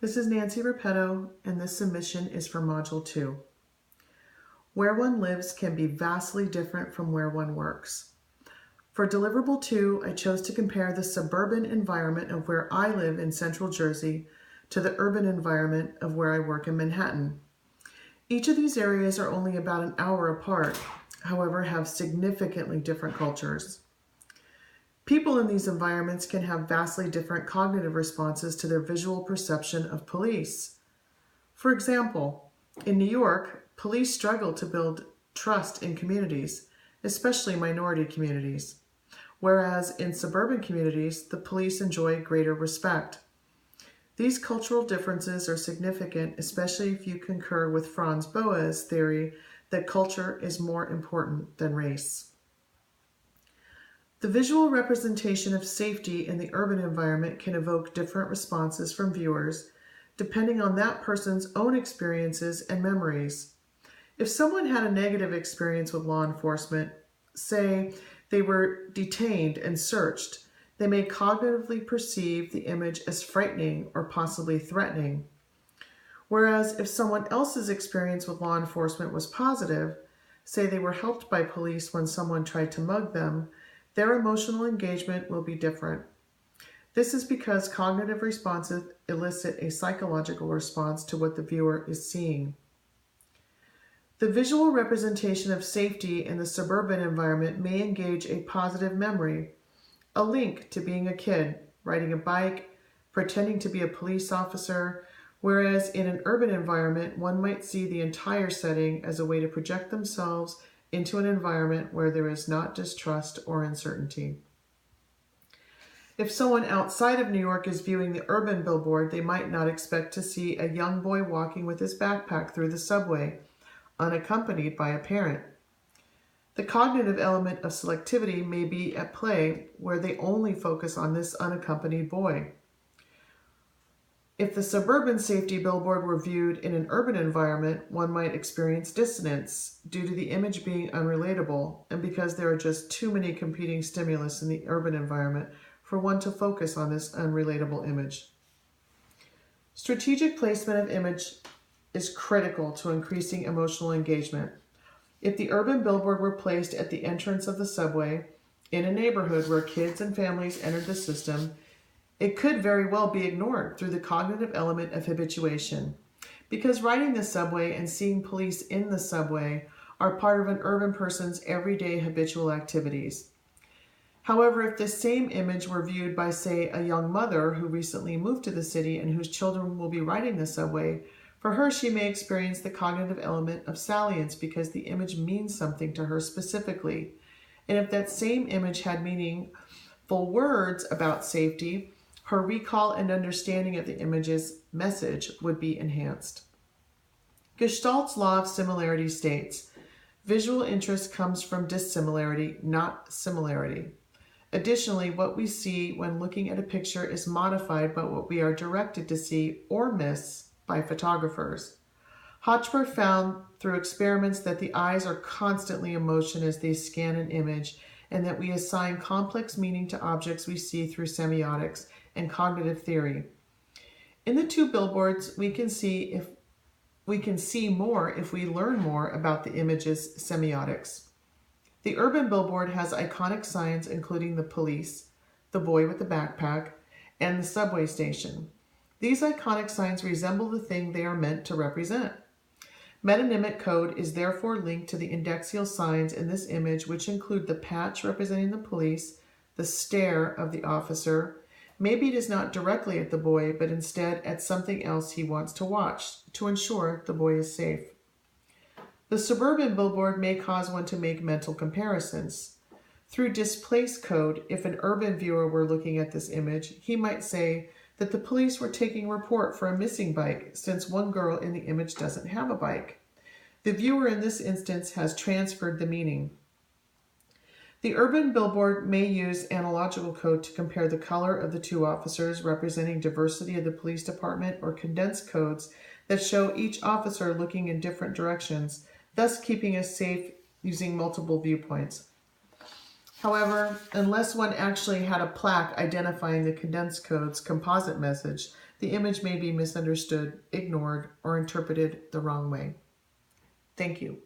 This is Nancy Repetto, and this submission is for Module 2. Where one lives can be vastly different from where one works. For Deliverable 2, I chose to compare the suburban environment of where I live in central Jersey to the urban environment of where I work in Manhattan. Each of these areas are only about an hour apart, however, have significantly different cultures. People in these environments can have vastly different cognitive responses to their visual perception of police. For example, in New York, police struggle to build trust in communities, especially minority communities, whereas in suburban communities, the police enjoy greater respect. These cultural differences are significant, especially if you concur with Franz Boas' theory that culture is more important than race. The visual representation of safety in the urban environment can evoke different responses from viewers, depending on that person's own experiences and memories. If someone had a negative experience with law enforcement, say they were detained and searched, they may cognitively perceive the image as frightening or possibly threatening. Whereas if someone else's experience with law enforcement was positive, say they were helped by police when someone tried to mug them, their emotional engagement will be different. This is because cognitive responses elicit a psychological response to what the viewer is seeing. The visual representation of safety in the suburban environment may engage a positive memory, a link to being a kid, riding a bike, pretending to be a police officer, whereas in an urban environment, one might see the entire setting as a way to project themselves into an environment where there is not distrust or uncertainty. If someone outside of New York is viewing the urban billboard, they might not expect to see a young boy walking with his backpack through the subway, unaccompanied by a parent. The cognitive element of selectivity may be at play where they only focus on this unaccompanied boy. If the suburban safety billboard were viewed in an urban environment, one might experience dissonance due to the image being unrelatable and because there are just too many competing stimulus in the urban environment for one to focus on this unrelatable image. Strategic placement of image is critical to increasing emotional engagement. If the urban billboard were placed at the entrance of the subway in a neighborhood where kids and families entered the system, it could very well be ignored through the cognitive element of habituation, because riding the subway and seeing police in the subway are part of an urban person's everyday habitual activities. However, if this same image were viewed by, say, a young mother who recently moved to the city and whose children will be riding the subway, for her she may experience the cognitive element of salience because the image means something to her specifically. And if that same image had meaningful words about safety, her recall and understanding of the image's message would be enhanced. Gestalt's law of similarity states, visual interest comes from dissimilarity, not similarity. Additionally, what we see when looking at a picture is modified by what we are directed to see or miss by photographers. Hotchberg found through experiments that the eyes are constantly in motion as they scan an image, and that we assign complex meaning to objects we see through semiotics and cognitive theory. In the two billboards, we can see more if we learn more about the image's semiotics. The urban billboard has iconic signs including the police, the boy with the backpack, and the subway station. These iconic signs resemble the thing they are meant to represent. Metonymic code is therefore linked to the indexial signs in this image, which include the patch representing the police, the stare of the officer. Maybe it is not directly at the boy, but instead at something else he wants to watch to ensure the boy is safe. The suburban billboard may cause one to make mental comparisons. Through displace code, if an urban viewer were looking at this image, he might say that the police were taking report for a missing bike since one girl in the image doesn't have a bike. The viewer in this instance has transferred the meaning. The urban billboard may use analogical code to compare the color of the two officers representing diversity of the police department, or condensed codes that show each officer looking in different directions, thus keeping us safe using multiple viewpoints. However, unless one actually had a plaque identifying the condensed code's composite message, the image may be misunderstood, ignored, or interpreted the wrong way. Thank you.